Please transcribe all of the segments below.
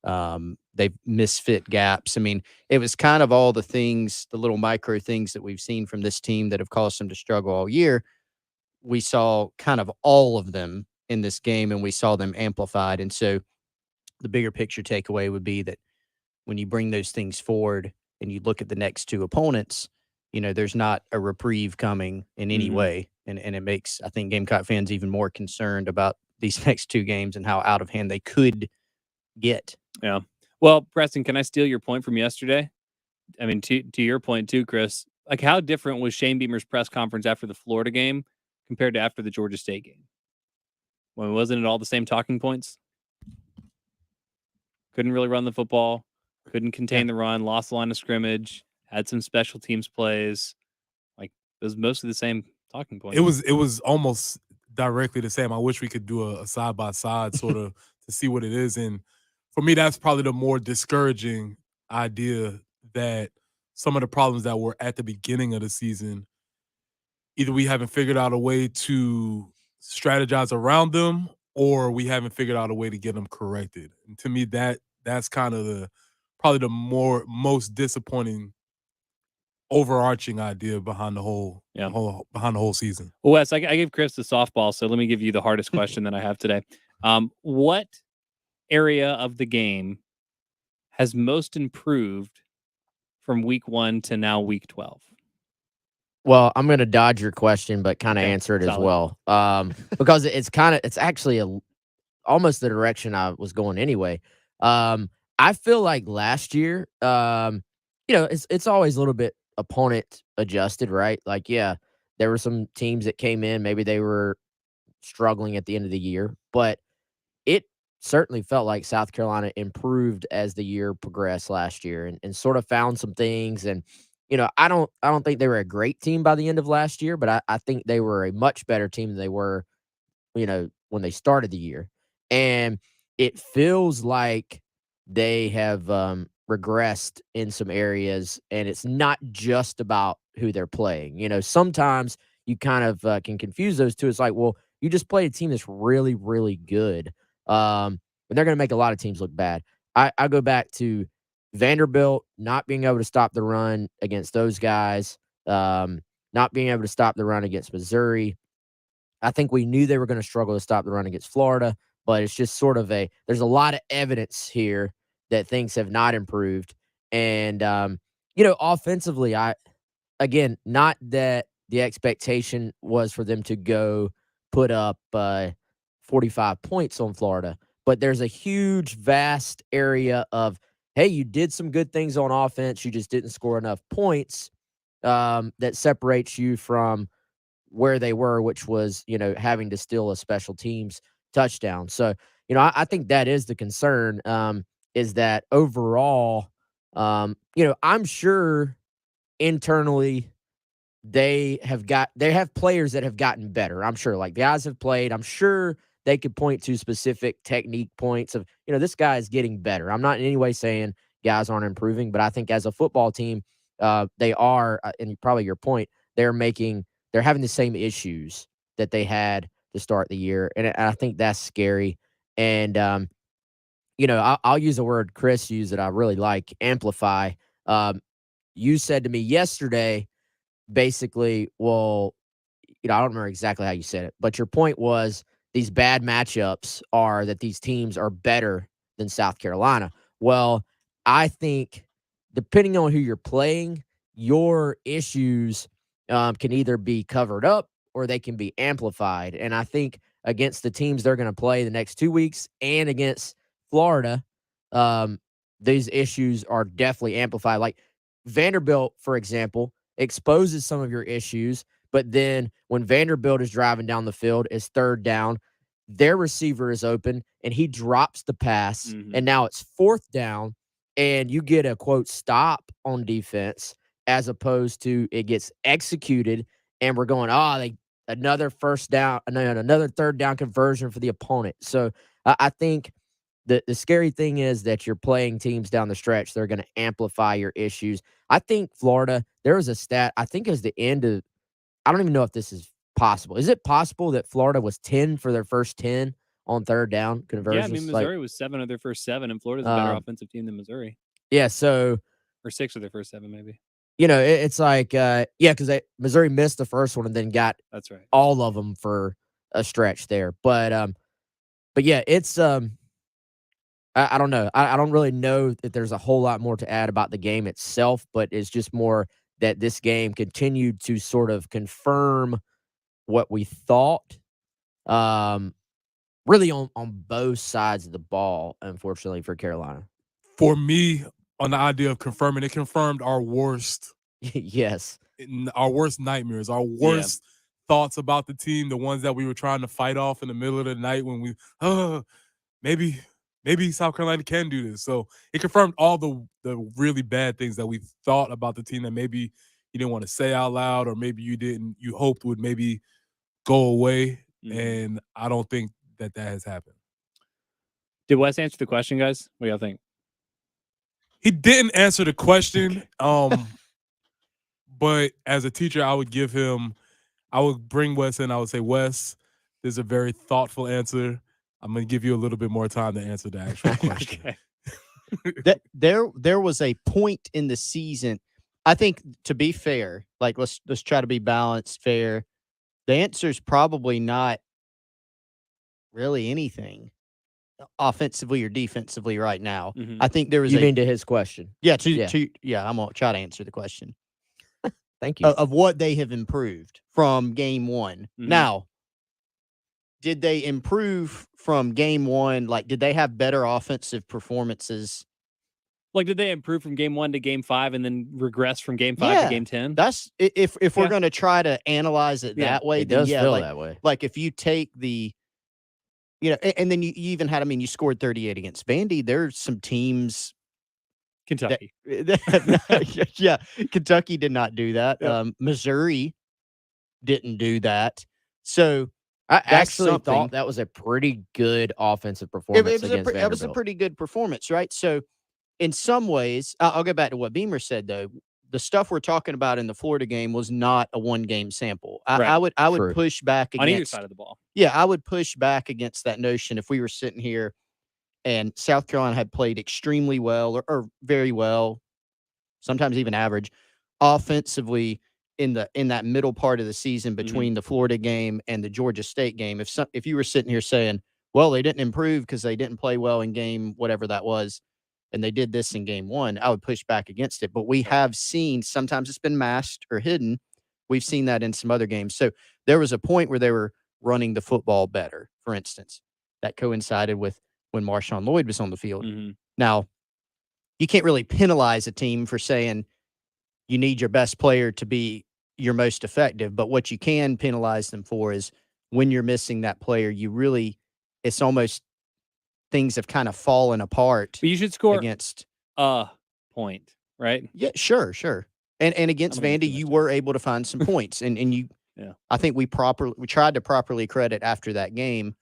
They've misfit gaps. I mean, it was kind of all the things, the little micro things that we've seen from this team that have caused them to struggle all year. We saw kind of all of them in this game, and we saw them amplified. And so the bigger picture takeaway would be that when you bring those things forward and you look at the next two opponents, there's not a reprieve coming in any way. And it makes, I think, Gamecock fans even more concerned about these next two games and how out of hand they could get. Yeah. Well, Preston, can I steal your point from yesterday? I mean, to your point too, Chris, like how different was Shane Beamer's press conference after the Florida game compared to after the Georgia State game? When wasn't it all the same talking points? Couldn't really run the football, couldn't contain the run, lost the line of scrimmage, had some special teams plays. Like it was mostly the same talking points. It was almost directly the same. I wish we could do a side by side sort of to see what it is. And for me, that's probably the more discouraging idea, that some of the problems that were at the beginning of the season, either we haven't figured out a way to strategize around them, or we haven't figured out a way to get them corrected. And to me, that's kind of probably the most disappointing overarching idea behind the whole season. Well, Wes, I gave Chris the softball, so let me give you the hardest question that I have today. What area of the game has most improved from week 1 to now week 12? Well, I'm going to dodge your question, but kind of answer it as well. Because it's actually almost the direction I was going anyway. I feel like last year, it's always a little bit opponent adjusted, right? Like, yeah, there were some teams that came in, maybe they were struggling at the end of the year, but it certainly felt like South Carolina improved as the year progressed last year and sort of found some things. And, I don't think they were a great team by the end of last year, but I think they were a much better team than they were, when they started the year. And it feels like they have regressed in some areas, and it's not just about who they're playing. Sometimes you kind of can confuse those two. It's like, well, you just played a team that's really, really good. And they're going to make a lot of teams look bad. I go back to Vanderbilt not being able to stop the run against those guys, not being able to stop the run against Missouri. I think we knew they were going to struggle to stop the run against Florida, but it's just sort of there's a lot of evidence here that things have not improved. And, offensively, not that the expectation was for them to go put up 45 points on Florida, but there's a huge, vast area of, hey, you did some good things on offense, you just didn't score enough points, that separates you from where they were, which was, having to steal a special teams touchdown. So, I think that is the concern, is that overall, I'm sure internally they have players that have gotten better. I'm sure, like, the guys have played. I'm sure they could point to specific technique points of, this guy is getting better. I'm not in any way saying guys aren't improving, but I think as a football team, they are, and probably your point, they're having the same issues that they had to start the year. And I think that's scary. And, I'll use a word Chris used that I really like, amplify. You said to me yesterday, basically, well, I don't remember exactly how you said it, but your point was these bad matchups are that these teams are better than South Carolina. Well, I think depending on who you're playing, your issues can either be covered up or they can be amplified. And I think against the teams they're going to play the next 2 weeks and against Florida, these issues are definitely amplified. Like Vanderbilt, for example, exposes some of your issues, but then when Vanderbilt is driving down the field, it's third down, their receiver is open, and he drops the pass, and now it's fourth down, and you get a, quote, stop on defense, as opposed to it gets executed, and we're going, another first down, another third down conversion for the opponent. So I think the scary thing is that you're playing teams down the stretch. They're going to amplify your issues. I think Florida, there was a stat, I think it was the end of, I don't even know if this is possible. Is it possible that Florida was 10 for their first 10 on third down conversions. Yeah, I mean, Missouri was 7 of their first 7, and Florida's a better offensive team than Missouri. Yeah, so or 6 of their first 7, maybe. It's like because Missouri missed the first one and then got That's right. all of them for a stretch there. But yeah, it's I don't know. I don't really know that there's a whole lot more to add about the game itself, but it's just more that this game continued to sort of confirm what we thought. Really on both sides of the ball, unfortunately, for Carolina. For me, on the idea of confirming, it confirmed our worst yes. Our worst nightmares, our worst thoughts about the team, the ones that we were trying to fight off in the middle of the night when we, maybe South Carolina can do this. So it confirmed all the really bad things that we thought about the team that maybe you didn't want to say out loud, or maybe you hoped would maybe go away. And I don't think that has happened. Did Wes answer the question, guys? What do y'all think? He didn't answer the question. But as a teacher, I would bring Wes in. I would say, Wes, this is a very thoughtful answer. I'm going to give you a little bit more time to answer the actual question. There was a point in the season. I think, to be fair, like let's try to be balanced, fair. The answer is probably not really anything offensively or defensively right now. I think there was You mean to his question? Yeah, I'm going to try to answer the question. Thank you. Of what they have improved from game one. Now, did they improve from game one? Like, did they have better offensive performances? Like, did they improve from game 1 to game 5 and then regress from game 5 to game 10? That's if we're going to try to analyze it that way, it then does feel that way. Like if you take the, and then you even had, you scored 38 against Vandy. There's some teams. Kentucky. Kentucky did not do that. Yep. Missouri didn't do that. So I actually thought that was a pretty good offensive performance against Vanderbilt. That was a pretty good performance, right? So in some ways, I'll go back to what Beamer said, though. The stuff we're talking about in the Florida game was not a one-game sample. I would push back against, on either side of the ball. Yeah, I would push back against that notion if we were sitting here and South Carolina had played extremely well or very well, sometimes even average, offensively in that middle part of the season between the Florida game and the Georgia State game. If you were sitting here saying, well, they didn't improve because they didn't play well in game whatever that was, and they did this in game 1, I would push back against it. But we have seen, sometimes it's been masked or hidden. We've seen that in some other games. So there was a point where they were running the football better, for instance. That coincided with when Marshawn Lloyd was on the field. Now, you can't really penalize a team for saying you need your best player to be your most effective, but what you can penalize them for is when you're missing that player, it's almost things have kind of fallen apart. But you should score against a point, right? Yeah, sure. And against Vandy, you were able to find some points, and you. Yeah. I think we tried to properly credit after that game.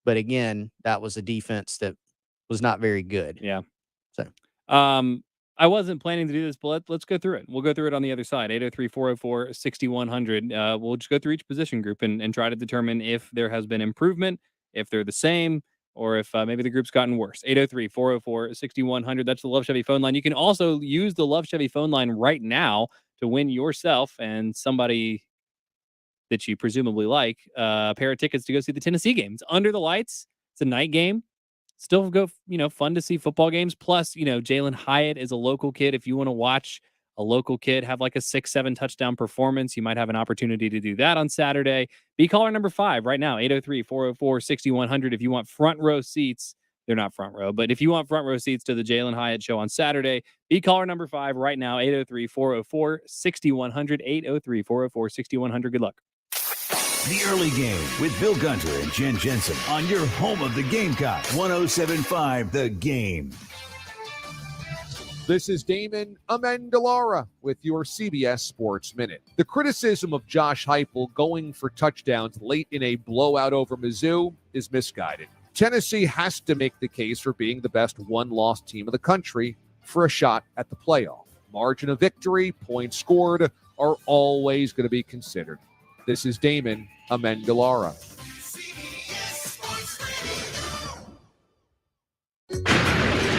But again, that was a defense that was not very good. Yeah. So, I wasn't planning to do this, but let's go through it. We'll go through it on the other side. 803-404-6100. We'll just go through each position group and try to determine if there has been improvement, if they're the same, or if maybe the group's gotten worse. 803-404-6100. That's the Love Chevy phone line. You can also use the Love Chevy phone line right now to win yourself and somebody that you presumably like a pair of tickets to go see the Tennessee game. It's under the lights. It's a night game. Still fun to see football games. Plus, Jalen Hyatt is a local kid. If you want to watch a local kid have like a 6-7 touchdown performance, you might have an opportunity to do that on Saturday. Be caller number 5 right now, 803-404-6100. If you want front row seats, they're not front row, but if you want front row seats to the Jalen Hyatt show on Saturday, be caller number 5 right now, 803-404-6100, 803-404-6100. Good luck. The Early Game with Bill Gunter and Jen Jensen on your home of the Gamecocks, 107.5 The Game. This is Damon Amendolara with your CBS Sports Minute. The criticism of Josh Heupel going for touchdowns late in a blowout over Mizzou is misguided. Tennessee has to make the case for being the best one-loss team in the country for a shot at the playoff. Margin of victory, points scored are always going to be considered. This is Damon Amendolara.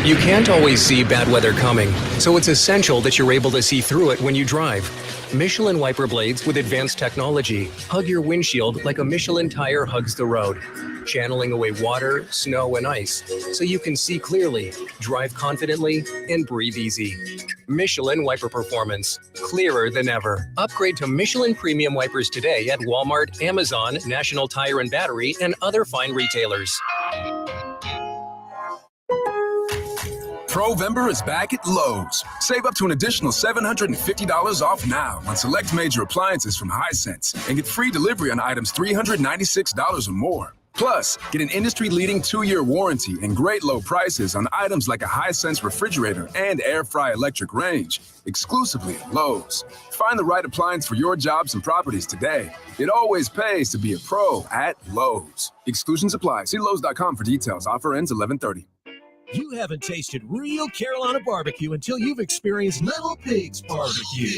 You can't always see bad weather coming, so it's essential that you're able to see through it when you drive. Michelin wiper blades with advanced technology hug your windshield like a Michelin tire hugs the road, channeling away water, snow, and ice so you can see clearly, drive confidently, and breathe easy. Michelin wiper performance, clearer than ever. Upgrade to Michelin premium wipers today at Walmart, Amazon, National Tire and Battery, and other fine retailers. Provember is back at Lowe's. Save up to an additional $750 off now on select major appliances from Hisense and get free delivery on items $396 or more. Plus, get an industry-leading 2-year warranty and great low prices on items like a Hisense refrigerator and air fry electric range, exclusively at Lowe's. Find the right appliance for your jobs and properties today. It always pays to be a pro at Lowe's. Exclusions apply. See Lowe's.com for details. Offer ends 11/30. You haven't tasted real Carolina barbecue until you've experienced Little Pig's Barbecue.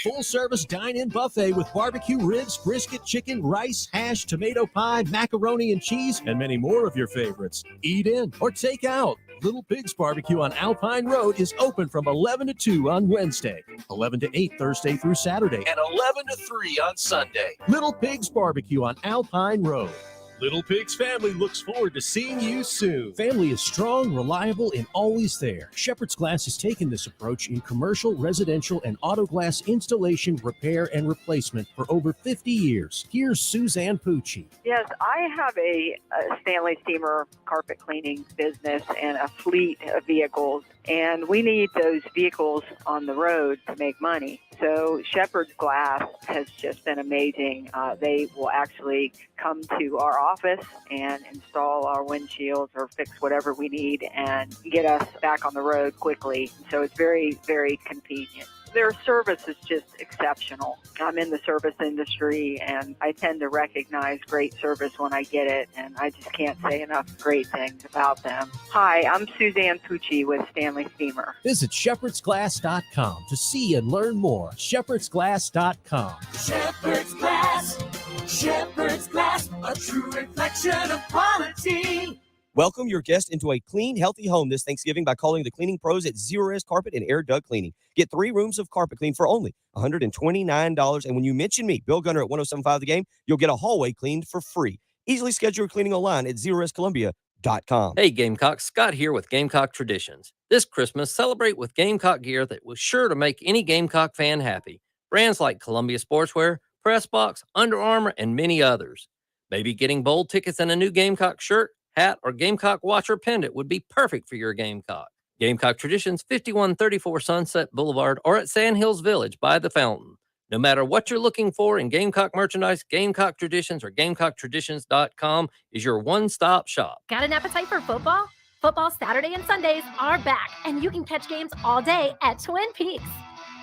Full-service dine-in buffet with barbecue ribs, brisket, chicken, rice, hash, tomato pie, macaroni and cheese, and many more of your favorites. Eat in or take out. Little Pig's Barbecue on Alpine Road is open from 11 to 2 on Wednesday, 11 to 8 Thursday through Saturday, and 11 to 3 on Sunday. Little Pig's Barbecue on Alpine Road. Little Pig's family looks forward to seeing you soon. Family is strong, reliable, and always there. Shepherd's Glass has taken this approach in commercial, residential, and auto glass installation, repair, and replacement for over 50 years. Here's Suzanne Pucci. Yes, I have a Stanley Steamer carpet cleaning business and a fleet of vehicles, and we need those vehicles on the road to make money. So Shepherd's Glass has just been amazing. They will actually come to our office and install our windshields or fix whatever we need and get us back on the road quickly. So it's very, very convenient. Their service is just exceptional. I'm in the service industry, and I tend to recognize great service when I get it, and I just can't say enough great things about them. Hi, I'm Suzanne Pucci with Stanley Steamer. Visit shepherdsglass.com to see and learn more. shepherdsglass.com. Shepherd's Glass, Shepherd's Glass, a true reflection of quality. Welcome your guest into a clean, healthy home this Thanksgiving by calling the cleaning pros at Zerorez Carpet and Air Duct Cleaning. Get 3 rooms of carpet clean for only $129. And when you mention me, Bill Gunner at 107.5 The Game, you'll get a hallway cleaned for free. Easily schedule your cleaning online at ZerorezColumbia.com. Hey, Gamecocks, Scott here with Gamecock Traditions. This Christmas, celebrate with Gamecock gear that was sure to make any Gamecock fan happy. Brands like Columbia Sportswear, Pressbox, Under Armour, and many others. Maybe getting bowl tickets and a new Gamecock shirt, hat, or Gamecock watch or pendant would be perfect for your Gamecock. Gamecock Traditions, 5134 Sunset Boulevard, or at Sand Hills Village by the fountain. No matter what you're looking for in Gamecock merchandise, Gamecock Traditions or GamecockTraditions.com is your one-stop shop. Got an appetite for football? Football Saturday and Sundays are back, and you can catch games all day at Twin Peaks.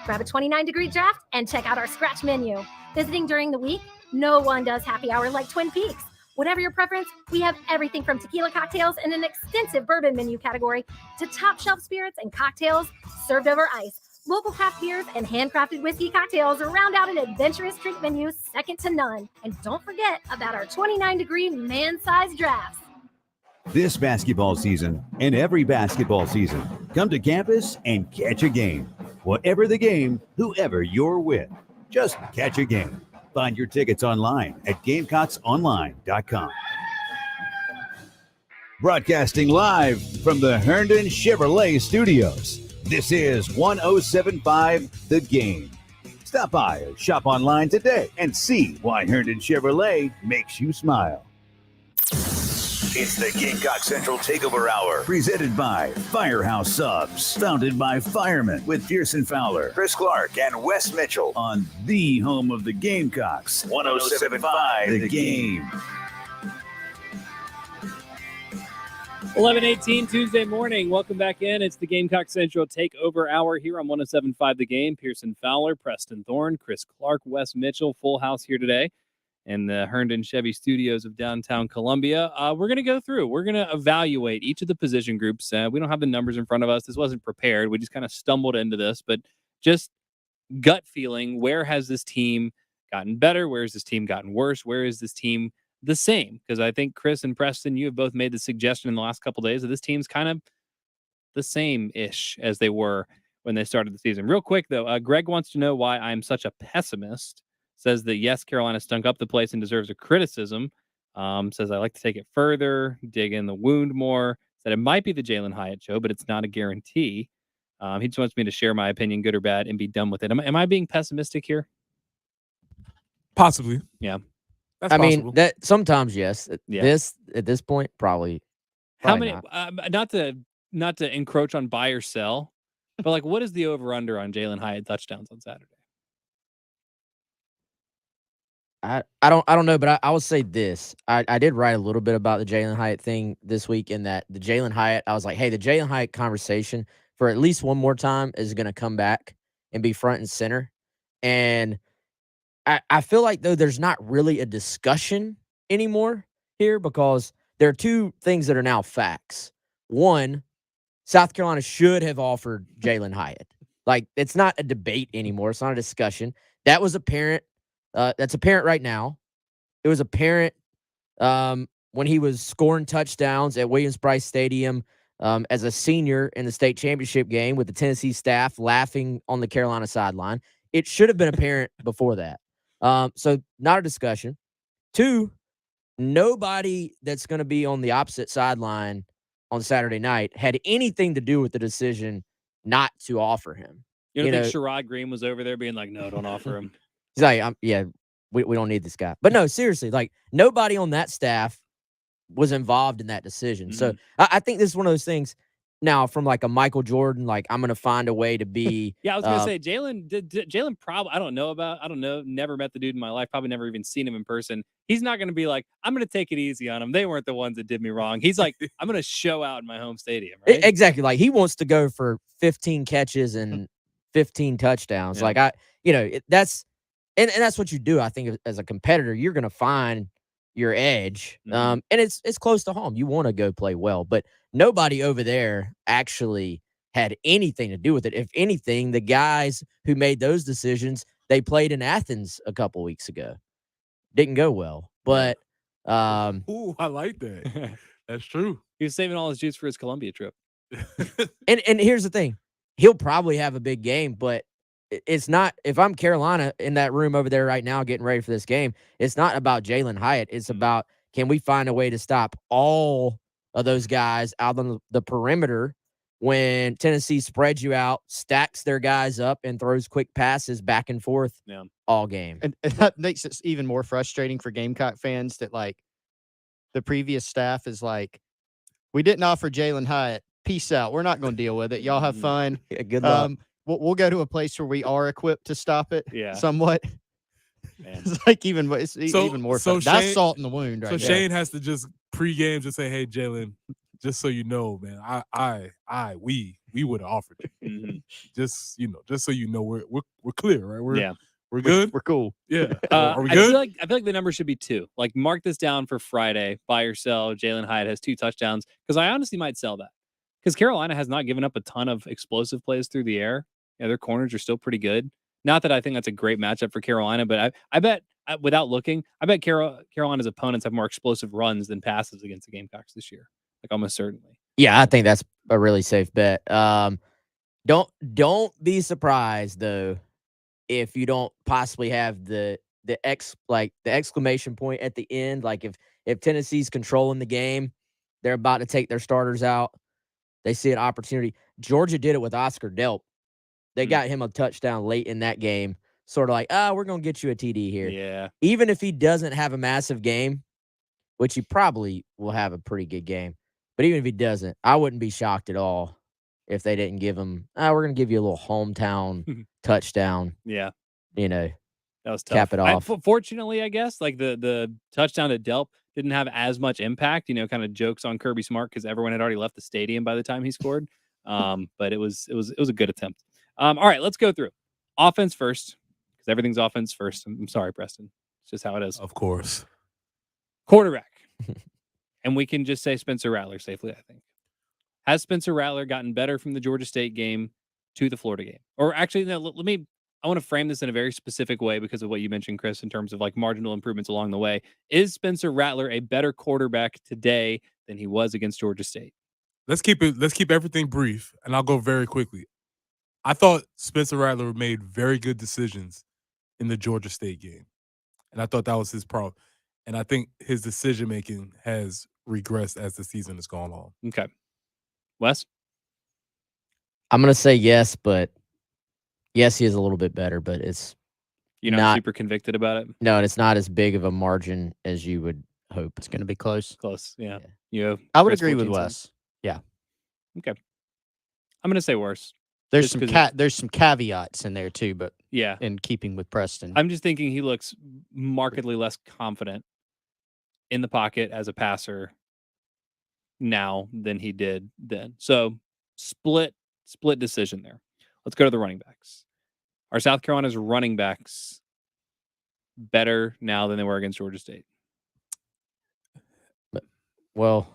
Grab a 29-degree draft and check out our scratch menu. Visiting during the week? No one does happy hour like Twin Peaks. Whatever your preference, we have everything from tequila cocktails and an extensive bourbon menu category to top shelf spirits and cocktails served over ice. Local craft beers and handcrafted whiskey cocktails round out an adventurous drink menu second to none. And don't forget about our 29-degree man-sized drafts. This basketball season and every basketball season, come to campus and catch a game. Whatever the game, whoever you're with, just catch a game. Find your tickets online at GamecocksOnline.com. Broadcasting live from the Herndon Chevrolet Studios, this is 107.5 The Game. Stop by or shop online today and see why Herndon Chevrolet makes you smile. It's the Gamecock Central Takeover Hour, presented by Firehouse Subs, founded by firemen with Pearson Fowler, Chris Clark, and Wes Mitchell on the home of the Gamecocks, 107.5 The Game. 11:18 Tuesday morning. Welcome back in. It's the Gamecock Central Takeover Hour here on 107.5 The Game. Pearson Fowler, Preston Thorne, Chris Clark, Wes Mitchell, full house here today in the Herndon Chevy Studios of downtown Columbia. We're going to go through. We're going to evaluate each of the position groups. We don't have the numbers in front of us. This wasn't prepared. We just kind of stumbled into this, but just gut feeling. Where has this team gotten better? Where has this team gotten worse? Where is this team the same? Because I think Chris and Preston, you have both made the suggestion in the last couple of days that this team's kind of the same-ish as they were when they started the season. Real quick, though, Greg wants to know why I'm such a pessimist. Says that, yes, Carolina stunk up the place and deserves a criticism. Says I like to take it further, dig in the wound more. Said it might be the Jalen Hyatt show, but it's not a guarantee. He just wants me to share my opinion, good or bad, and be done with it. Am I being pessimistic here? Possibly. Yeah. That's I possible. mean, that sometimes yes. Yeah. At this point, probably. How many? Not. Not to encroach on buy or sell, but like, what is the over under on Jalen Hyatt touchdowns on Saturday? I don't know, but I will say this. I did write a little bit about the Jalen Hyatt thing this week, in that the Jalen Hyatt, I was like, hey, the Jalen Hyatt conversation for at least one more time is going to come back and be front and center. And I feel like, though, there's not really a discussion anymore here, because there are two things that are now facts. One, South Carolina should have offered Jalen Hyatt. Like, it's not a debate anymore. It's not a discussion. That was apparent. That's apparent right now. It was apparent when he was scoring touchdowns at Williams-Brice Stadium as a senior in the state championship game with the Tennessee staff laughing on the Carolina sideline. It should have been apparent before that. So not a discussion. Two, nobody that's going to be on the opposite sideline on Saturday night had anything to do with the decision not to offer him. You don't think Sherrod Green was over there being like, no, don't offer him? He's like, yeah, we don't need this guy. But no, seriously, like, nobody on that staff was involved in that decision. So I think this is one of those things. Now, from like a Michael Jordan, like, I'm going to find a way to be. Yeah, I was going to say, Jalen probably, I don't know, never met the dude in my life, probably never even seen him in person. He's not going to be like, I'm going to take it easy on him. They weren't the ones that did me wrong. He's like, I'm going to show out in my home stadium, right? Exactly. Like, he wants to go for 15 catches and 15 touchdowns. Yeah. Like, that's what you do. I think as a competitor, you're going to find your edge. And it's close to home. You want to go play well, but nobody over there actually had anything to do with it. If anything, the guys who made those decisions, they played in Athens a couple weeks ago. Didn't go well, but ooh, I like that. That's true. He was saving all his juice for his Columbia trip. and here's the thing. He'll probably have a big game, but it's not, if I'm Carolina in that room over there right now getting ready for this game, it's not about Jalen Hyatt. It's about, can we find a way to stop all of those guys out on the perimeter when Tennessee spreads you out, stacks their guys up, and throws quick passes back and forth all game. And that makes it even more frustrating for Gamecock fans that, like, the previous staff is like, we didn't offer Jalen Hyatt. Peace out. We're not going to deal with it. Y'all have fun. Yeah, good luck. We'll go to a place where we are equipped to stop it. Yeah. Somewhat. Man. It's like even more. Fun. That's salt in the wound, right? So Shane has to just pregame just say, "Hey, Jalen, just so you know, man, we would have offered you. Just so you know, we're clear, right? We're good. We're cool. Yeah. Are we good? I feel like the number should be 2. Like, mark this down for Friday. Buy or sell. Jalen Hyatt has 2 touchdowns, because I honestly might sell that. Because Carolina has not given up a ton of explosive plays through the air. Yeah, their corners are still pretty good. Not that I think that's a great matchup for Carolina, but I bet, without looking, I bet Carolina's opponents have more explosive runs than passes against the Gamecocks this year. Like, almost certainly. Yeah, I think that's a really safe bet. Don't be surprised, though, if you don't possibly have the exclamation point at the end. Like, if Tennessee's controlling the game, they're about to take their starters out, they see an opportunity. Georgia did it with Oscar Delp. They got him a touchdown late in that game, sort of like, we're going to get you a TD here. Yeah. Even if he doesn't have a massive game, which he probably will have a pretty good game, but even if he doesn't, I wouldn't be shocked at all if they didn't give him, we're going to give you a little hometown touchdown. Yeah. That was tough. Cap it off. Fortunately, I guess, like, the touchdown to Delp didn't have as much impact, kind of jokes on Kirby Smart, because everyone had already left the stadium by the time he scored. But it was a good attempt. All right, let's go through offense first, because everything's offense first. I'm sorry, Preston. It's just how it is. Of course. Quarterback. And we can just say Spencer Rattler safely, I think. Has Spencer Rattler gotten better from the Georgia State game to the Florida game? Or actually, no, I want to frame this in a very specific way because of what you mentioned, Chris, in terms of like marginal improvements along the way. Is Spencer Rattler a better quarterback today than he was against Georgia State? let's keep everything brief, and I'll go very quickly. I thought Spencer Rattler made very good decisions in the Georgia State game, and I thought that was his problem. And I think his decision making has regressed as the season has gone on. Okay, Wes, I'm gonna say yes, but yes, he is a little bit better, but you're not super convicted about it. No, and it's not as big of a margin as you would hope. It's going to be close. Close, yeah. You, I would agree with Wes. Yeah. Okay. I'm going to say worse. There's some caveats in there too, but yeah, in keeping with Preston. I'm just thinking he looks markedly less confident in the pocket as a passer now than he did then. So split decision there. Let's go to the running backs. Are South Carolina's running backs better now than they were against Georgia State? Well,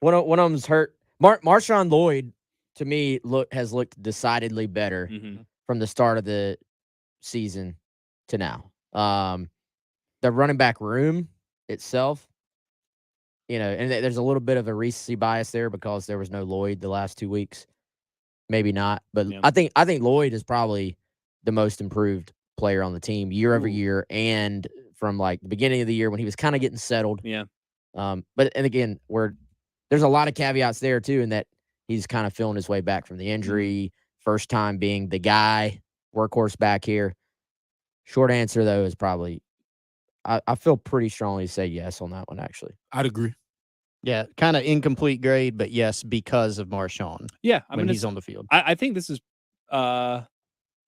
one of them's hurt. Marshawn Lloyd, to me, has looked decidedly better from the start of the season to now. The running back room itself, and there's a little bit of a recency bias there because there was no Lloyd the last 2 weeks. Maybe not, but yeah. I think Lloyd is probably the most improved player on the team year over year, and from like the beginning of the year when he was kind of getting settled. Yeah. But again, there's a lot of caveats there too, in that he's kind of feeling his way back from the injury. First time being the guy, workhorse back here. Short answer though is probably, I feel pretty strongly to say yes on that one. Actually, I'd agree. Yeah, kind of incomplete grade, but yes, because of Marshawn. Yeah, when he's on the field. I think this is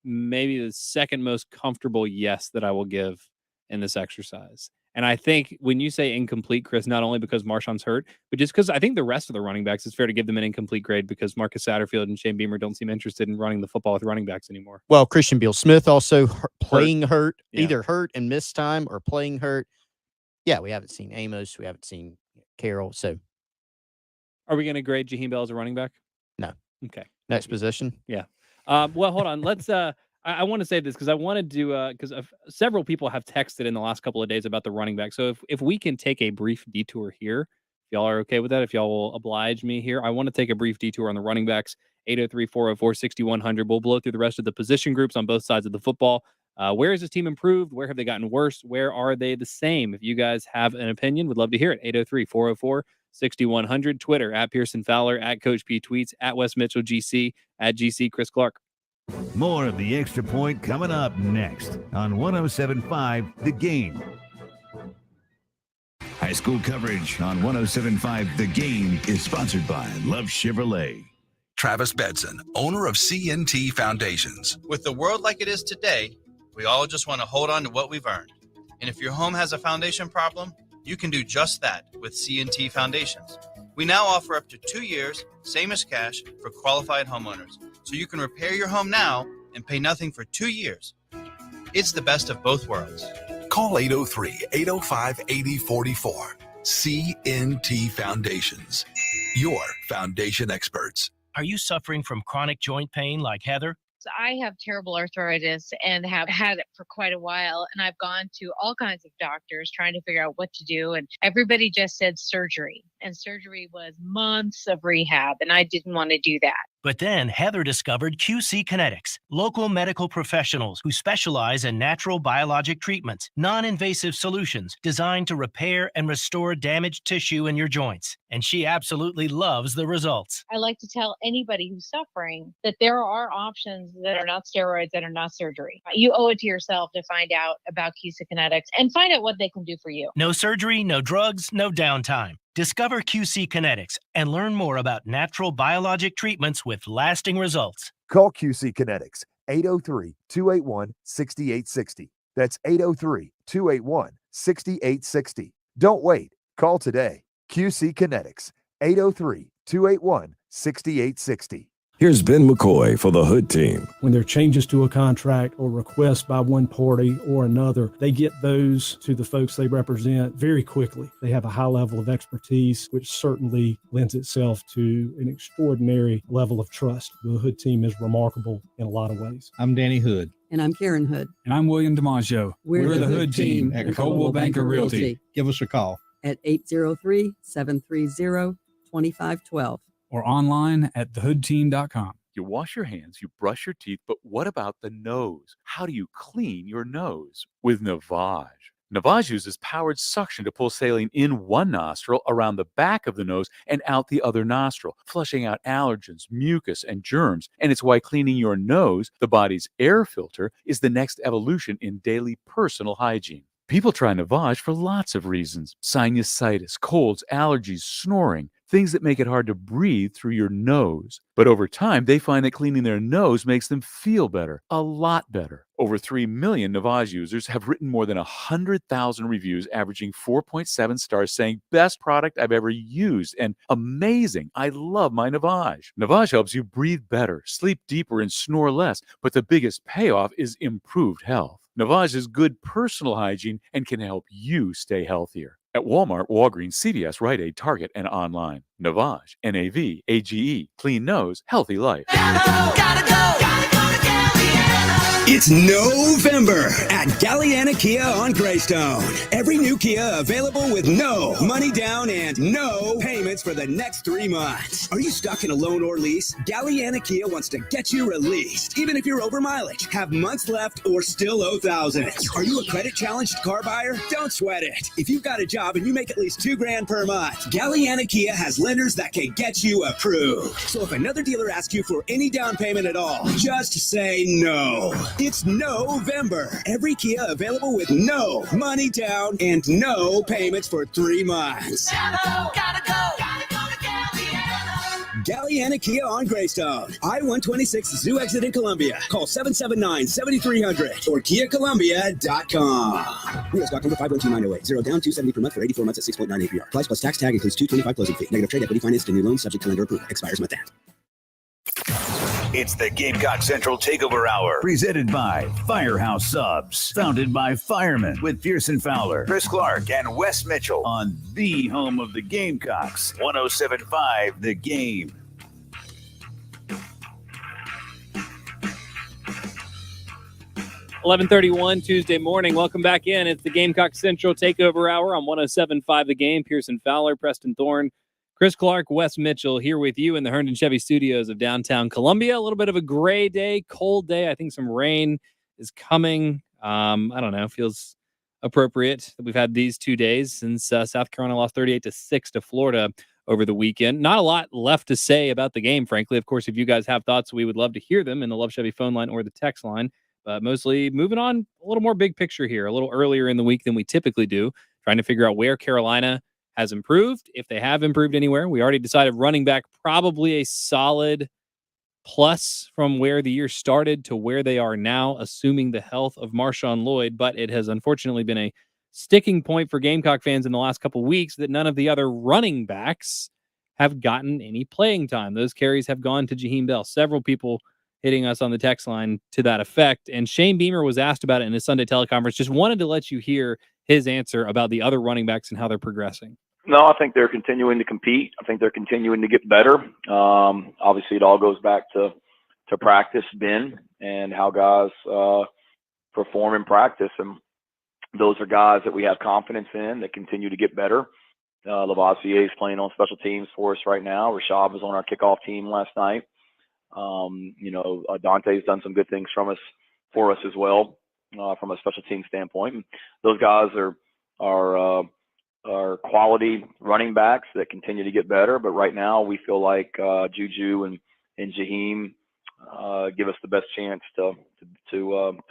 maybe the second most comfortable yes that I will give in this exercise. And I think when you say incomplete, Chris, not only because Marshawn's hurt, but just because I think the rest of the running backs, it's fair to give them an incomplete grade because Marcus Satterfield and Shane Beamer don't seem interested in running the football with running backs anymore. Well, Christian Beal-Smith also playing hurt, either hurt and missed time or playing hurt. Yeah, we haven't seen Amos. We haven't seen Carroll. So, are we going to grade Jaheim Bell as a running back? No. Okay. Next position. Yeah. Well, hold on. Let's. I want to say this because I wanted to because several people have texted in the last couple of days about the running back. So if we can take a brief detour here, if y'all are okay with that, if y'all will oblige me here, I want to take a brief detour on the running backs. 803-404-6100. We'll blow through the rest of the position groups on both sides of the football. Where has this team improved? Where have they gotten worse? Where are they the same? If you guys have an opinion, would love to hear it. 803-404-6100. Twitter at Pearson Fowler, at Coach P Tweets, at Wes Mitchell GC, at GC Chris Clark. More of the Extra Point coming up next on 107.5 The Game. High school coverage on 107.5 The Game is sponsored by Love Chevrolet. Travis Bedson, owner of CNT Foundations. With the world like it is today, we all just want to hold on to what we've earned. And if your home has a foundation problem, you can do just that with CNT Foundations. We now offer up to 2 years, same as cash, for qualified homeowners. So you can repair your home now and pay nothing for 2 years. It's the best of both worlds. Call 803-805-8044. CNT Foundations, your foundation experts. Are you suffering from chronic joint pain like Heather? I have terrible arthritis and have had it for quite a while. And I've gone to all kinds of doctors trying to figure out what to do. And everybody just said surgery. And surgery was months of rehab. And I didn't want to do that. But then Heather discovered QC Kinetics, local medical professionals who specialize in natural biologic treatments, non-invasive solutions designed to repair and restore damaged tissue in your joints. And she absolutely loves the results. I like to tell anybody who's suffering that there are options that are not steroids, that are not surgery. You owe it to yourself to find out about QC Kinetics and find out what they can do for you. No surgery, no drugs, no downtime. Discover QC Kinetics and learn more about natural biologic treatments with lasting results. Call QC Kinetics, 803-281-6860. That's 803-281-6860. Don't wait. Call today. QC Kinetics, 803-281-6860. Here's Ben McCoy for the Hood Team. When there are changes to a contract or requests by one party or another, they get those to the folks they represent very quickly. They have a high level of expertise, which certainly lends itself to an extraordinary level of trust. The Hood Team is remarkable in a lot of ways. I'm Danny Hood. And I'm Karen Hood. And I'm William DiMaggio. We're the Hood Team at Coldwell Banker Realty. Give us a call at 803-730-2512. or online at thehoodteam.com. You wash your hands, you brush your teeth, but what about the nose? How do you clean your nose? With Navage. Navage uses powered suction to pull saline in one nostril, around the back of the nose, and out the other nostril, flushing out allergens, mucus, and germs. And it's why cleaning your nose, the body's air filter, is the next evolution in daily personal hygiene. People try Navage for lots of reasons: sinusitis, colds, allergies, snoring, things that make it hard to breathe through your nose. But over time, they find that cleaning their nose makes them feel better, a lot better. Over 3 million Navage users have written more than 100,000 reviews, averaging 4.7 stars, saying, "Best product I've ever used," and "Amazing, I love my Navage." Navage helps you breathe better, sleep deeper, and snore less, but the biggest payoff is improved health. Navage is good personal hygiene and can help you stay healthier. At Walmart, Walgreens, CVS, Rite Aid, Target, and online. Navage, Navage, clean nose, healthy life. It's November at Galliana Kia on Greystone. Every new Kia available with no money down and no payments for the next 3 months. Are you stuck in a loan or lease? Galliana Kia wants to get you released, even if you're over mileage, have months left, or still owe thousands. Are you a credit challenged car buyer? Don't sweat it. If you've got a job and you make at least $2,000 per month, Galliana Kia has lenders that can get you approved. So if another dealer asks you for any down payment at all, just say no. It's November. Every Kia available with no money down and no payments for 3 months. Gotta go. Galliana Kia on Greystone. I-126 Zoo exit in Columbia. Call 779-7300 or KiaColumbia.com. U.S. October 512908. 0 down, $270 per month for 84 months at 6.9 APR. Price plus tax tag includes $225 closing fee. Negative trade equity financed in new loan subject to lender approval. Expires month end. It's the Gamecock Central Takeover Hour, presented by Firehouse Subs, founded by firemen with Pearson Fowler, Chris Clark, and Wes Mitchell on the home of the Gamecocks, 107.5 The Game. $11:31 Tuesday morning. Welcome back in. It's the Gamecock Central Takeover Hour on 107.5 The Game. Pearson Fowler, Preston Thorne, Chris Clark, Wes Mitchell here with you in the Herndon Chevy Studios of downtown Columbia. A little bit of a gray day, cold day. I think some rain is coming. I don't know. Feels appropriate that we've had these 2 days since South Carolina lost 38-6 to Florida over the weekend. Not a lot left to say about the game, frankly. Of course, if you guys have thoughts, we would love to hear them in the Love Chevy phone line or the text line. But mostly moving on a little more big picture here, a little earlier in the week than we typically do, trying to figure out where Carolina has improved, if they have improved anywhere. We already decided running back, probably a solid plus from where the year started to where they are now, assuming the health of Marshawn Lloyd. But it has unfortunately been a sticking point for Gamecock fans in the last couple weeks that none of the other running backs have gotten any playing time. Those carries have gone to Jaheim Bell. Several people hitting us on the text line to that effect. And Shane Beamer was asked about it in his Sunday teleconference. Just wanted to let you hear his answer about the other running backs and how they're progressing. No, I think they're continuing to compete. I think they're continuing to get better. Obviously, it all goes back to practice, Ben, and how guys perform in practice. And those are guys that we have confidence in that continue to get better. Lavoisier is playing on special teams for us right now. Rashad was on our kickoff team last night. Dante's done some good things for us as well, from a special team standpoint. And those guys are quality running backs that continue to get better. But right now, we feel like Juju and Jaheim give us the best chance to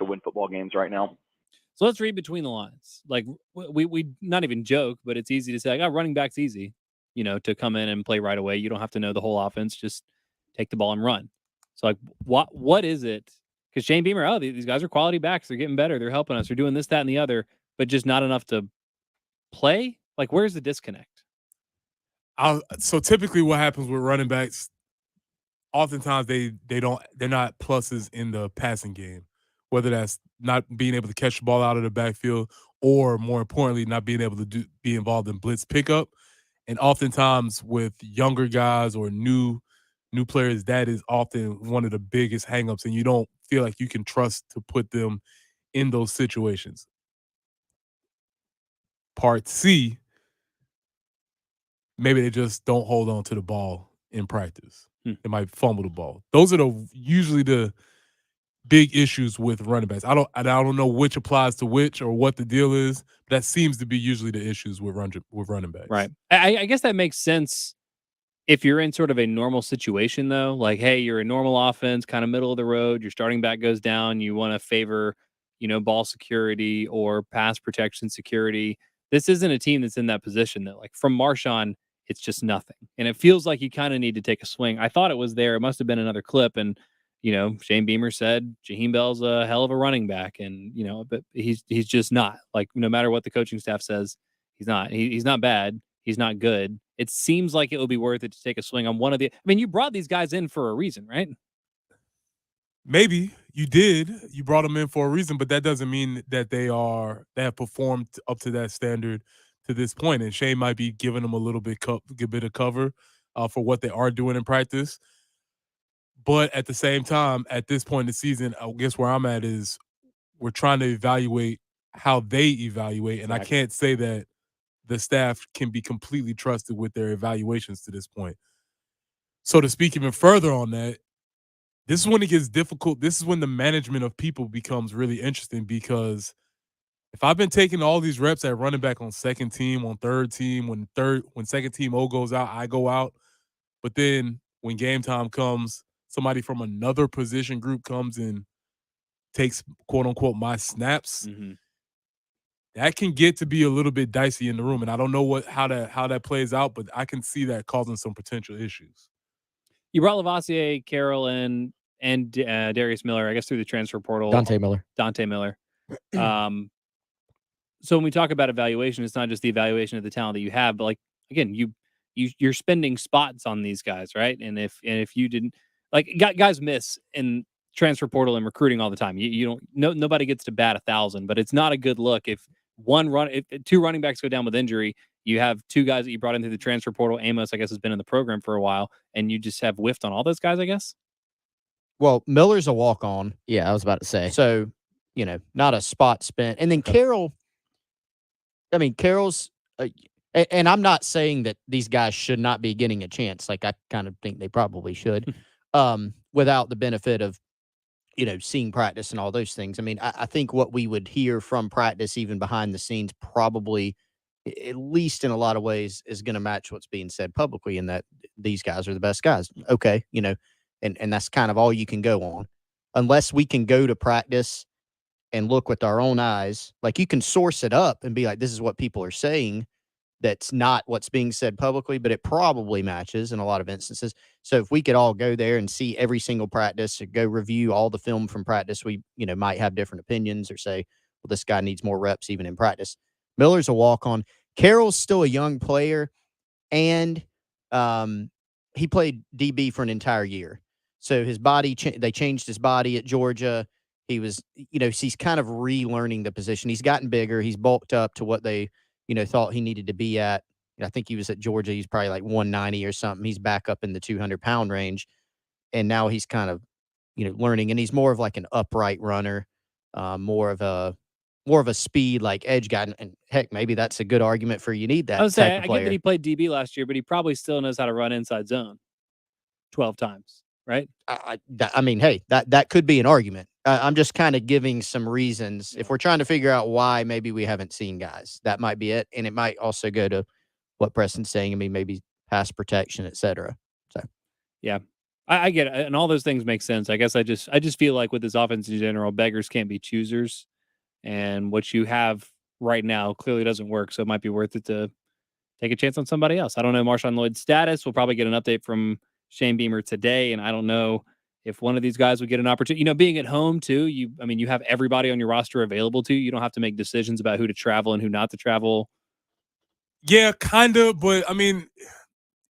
win football games right now. So let's read between the lines. Like we not even joke, but it's easy to say, running back's easy, to come in and play right away. You don't have to know the whole offense. Just take the ball and run. So like, what is it? Because Shane Beamer, these guys are quality backs. They're getting better. They're helping us. They're doing this, that, and the other, but just not enough to play. Like, where's the disconnect? So typically what happens with running backs, oftentimes they're not pluses in the passing game, whether that's not being able to catch the ball out of the backfield or, more importantly, not being able to be involved in blitz pickup. And oftentimes with younger guys or new players, that is often one of the biggest hangups, and you don't feel like you can trust to put them in those situations. Part C, maybe they just don't hold on to the ball in practice. They might fumble the ball. Those are usually the big issues with running backs. I don't know which applies to which or what the deal is. But that seems to be usually the issues with running backs. Right. I guess that makes sense if you're in sort of a normal situation, though. Like, hey, you're a normal offense, kind of middle of the road. Your starting back goes down. You want to favor, ball security or pass protection security. This isn't a team that's in that position, though. Like from Marshawn, it's just nothing. And it feels like you kind of need to take a swing. I thought it was there. It must have been another clip. And Shane Beamer said Jaheim Bell's a hell of a running back, and but he's just not. Like no matter what the coaching staff says, he's not. He's not bad. He's not good. It seems like it would be worth it to take a swing on one of the. I mean, you brought these guys in for a reason, right? Maybe you did. You brought them in for a reason, but that doesn't mean that they have performed up to that standard to this point. And Shane might be giving them a little bit of cover for what they are doing in practice. But at the same time, at this point in the season, I guess where I'm at is we're trying to evaluate how they evaluate. And I can't say that the staff can be completely trusted with their evaluations to this point. So to speak even further on that, this is when it gets difficult. This is when the management of people becomes really interesting, because if I've been taking all these reps at running back on second team, on third team, when second team O goes out, I go out. But then when game time comes, somebody from another position group comes and takes, quote unquote, my snaps. Mm-hmm. That can get to be a little bit dicey in the room, and I don't know how that plays out, but I can see that causing some potential issues. You brought Lavassier, Carroll, and Darius Miller, I guess, through the transfer portal. Dante Miller. So when we talk about evaluation, it's not just the evaluation of the talent that you have, but like again, you're spending spots on these guys, right? And if you didn't, like, guys miss in transfer portal and recruiting all the time. Nobody gets to bat 1,000, but it's not a good look if two running backs go down with injury. You have two guys that you brought into the transfer portal. Amos, I guess, has been in the program for a while, and you just have whiffed on all those guys, I guess. Well, Miller's a walk-on. Yeah, I was about to say. So, not a spot spent. And then Carroll's, and I'm not saying that these guys should not be getting a chance. Like, I kind of think they probably should, without the benefit of, seeing practice and all those things. I mean, I think what we would hear from practice, even behind the scenes, probably, at least in a lot of ways, is going to match what's being said publicly, in that these guys are the best guys. Okay, and that's kind of all you can go on. Unless we can go to practice and look with our own eyes, like you can source it up and be like, this is what people are saying. That's not what's being said publicly, but it probably matches in a lot of instances. So if we could all go there and see every single practice, or go review all the film from practice, we, might have different opinions or say, well, this guy needs more reps even in practice. Miller's a walk-on. Carroll's still a young player, and he played DB for an entire year. So his body, they changed his body at Georgia. He was, he's kind of relearning the position. He's gotten bigger. He's bulked up to what they, thought he needed to be at. I think he was at Georgia. He's probably like 190 or something. He's back up in the 200-pound range. And now he's kind of, learning. And he's more of like an upright runner, more of a speed, like edge guy. And heck, maybe that's a good argument for you need that. I was saying, type of I player. get that he played DB last year, but he probably still knows how to run inside zone 12 times, right? I mean, hey, that could be an argument. I'm just kind of giving some reasons. If we're trying to figure out why maybe we haven't seen guys, that might be it. And it might also go to what Preston's saying. I mean, maybe pass protection, et cetera. So, yeah, I get it. And all those things make sense. I guess I just feel like with this offense in general, beggars can't be choosers. And what you have right now clearly doesn't work. So it might be worth it to take a chance on somebody else. I don't know Marshawn Lloyd's status. We'll probably get an update from Shane Beamer today. And I don't know if one of these guys would get an opportunity, being at home too, you have everybody on your roster available to you. You don't have to make decisions about who to travel and who not to travel. Yeah, kind of. But I mean,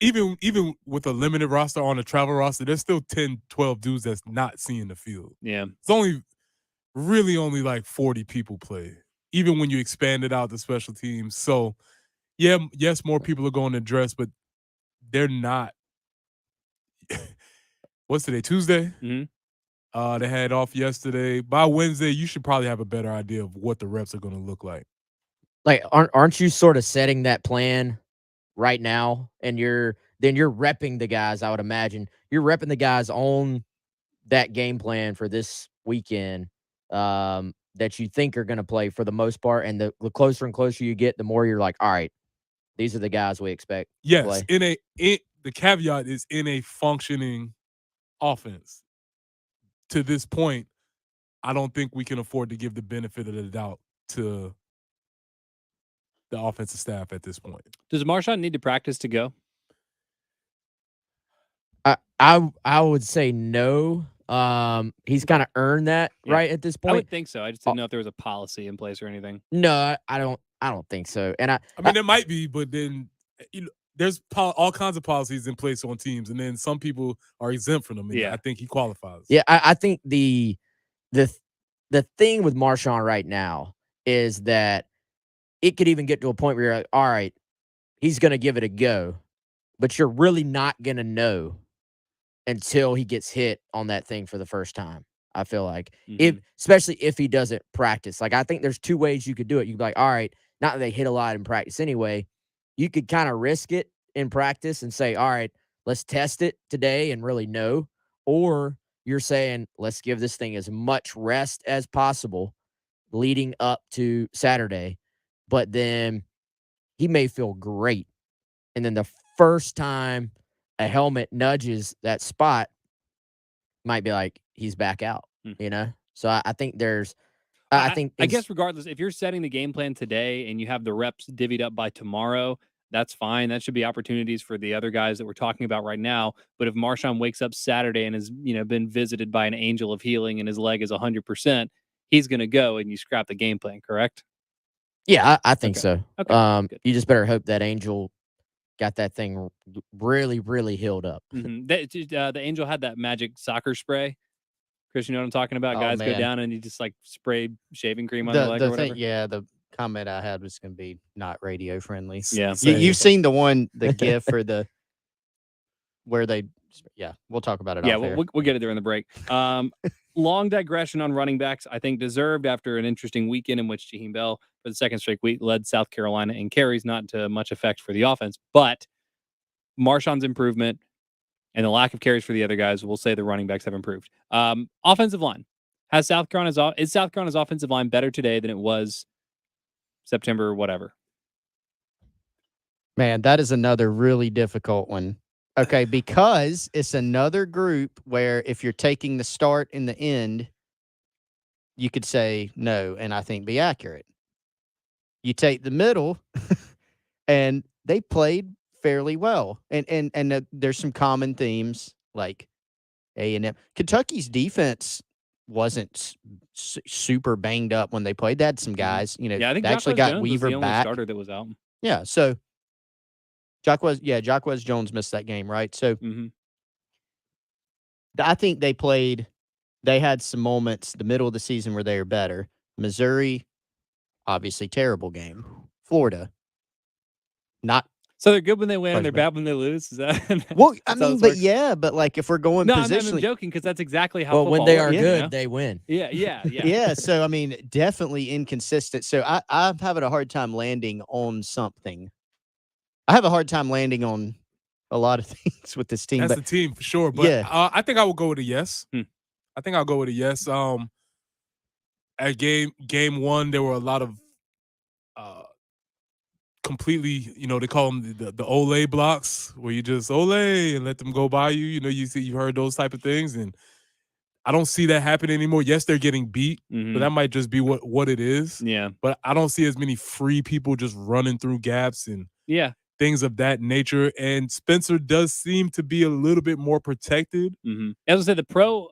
even with a limited roster on a travel roster, there's still 10, 12 dudes that's not seeing the field. Yeah. It's really only like 40 people play, even when you expand it out to special teams. So, yes, more people are going to dress, but they're not. What's today? Tuesday? Mm-hmm. They had off yesterday. By Wednesday, you should probably have a better idea of what the reps are going to look like. Like, aren't you sort of setting that plan right now? And you're then you're repping the guys, I would imagine. You're repping the guys on that game plan for this weekend that you think are going to play for the most part. And the closer and closer you get, the more you're like, all right, these are the guys we expect to play. The caveat is in a functioning offense. To this point, I don't think we can afford to give the benefit of the doubt to the offensive staff at this point. Does Marshawn need to practice to go? I would say no. He's kind of earned that right at this point. I would think so. I just didn't know if there was a policy in place or anything. No, I don't think so. And I mean, there might be, but then there's all kinds of policies in place on teams, and then some people are exempt from them. And I think he qualifies. Yeah, I think the thing with Marshawn right now is that it could even get to a point where you're like, all right, he's going to give it a go, but you're really not going to know until he gets hit on that thing for the first time. I feel like, especially if he doesn't practice. Like, I think there's two ways you could do it. You could be like, all right, not that they hit a lot in practice anyway. You could kind of risk it in practice and say, all right, let's test it today and really know. Or you're saying, let's give this thing as much rest as possible leading up to Saturday. But then he may feel great. And then the first time a helmet nudges that spot, might be like, he's back out, you know? So I think there's, I guess regardless, if you're setting the game plan today and you have the reps divvied up by tomorrow, that's fine. That should be opportunities for the other guys that we're talking about right now. But if Marshawn wakes up Saturday and has, been visited by an angel of healing and his leg is 100%, he's going to go and you scrap the game plan, correct? Yeah, I think so. Okay. You just better hope that angel got that thing really, really healed up. The angel had that magic soccer spray. Chris, you know what I'm talking about? Guys go down and you just like spray shaving cream on the leg or whatever. The comment I had was going to be not radio friendly. Yeah. You've seen the GIF for where they, we'll talk about it. Yeah, we'll get it during the break. Long digression on running backs, I think deserved after an interesting weekend in which Jaheim Bell, for the second straight week, led South Carolina in carries, not to much effect for the offense. But Marshawn's improvement and the lack of carries for the other guys, we'll say the running backs have improved. Offensive line. Is South Carolina's offensive line better today than it was September whatever? Man, that is another really difficult one. Okay, because it's another group where if you're taking the start and the end, you could say no, and I think be accurate. You take the middle, and they played fairly well, and there's some common themes like A&M. Kentucky's defense wasn't super banged up when they played. They had some guys, I think they actually got Weaver was the only back. starter that was out. Yeah, so Jacquez Jones missed that game, right? So I think they had some moments the middle of the season where they were better. Missouri, obviously terrible game. Florida, not. So they're good when they win and they're bad when they lose? Is that well, I mean, but like if we're going positionally. I'm joking because that's exactly how when they are works, good, they win. Yeah. Yeah, so I mean, definitely inconsistent. So I'm having a hard time landing on something. I have a hard time landing on a lot of things with this team. That's the team for sure. But I think I will go with a yes. I think I'll go with a yes. At game one, there were a lot of completely, they call them the Ole blocks, where you just Ole and let them go by you. You've heard those type of things, and I don't see that happening anymore. Yes, they're getting beat, but that might just be what it is. Yeah. But I don't see as many free people just running through gaps and things of that nature. And Spencer does seem to be a little bit more protected. As I said, the pro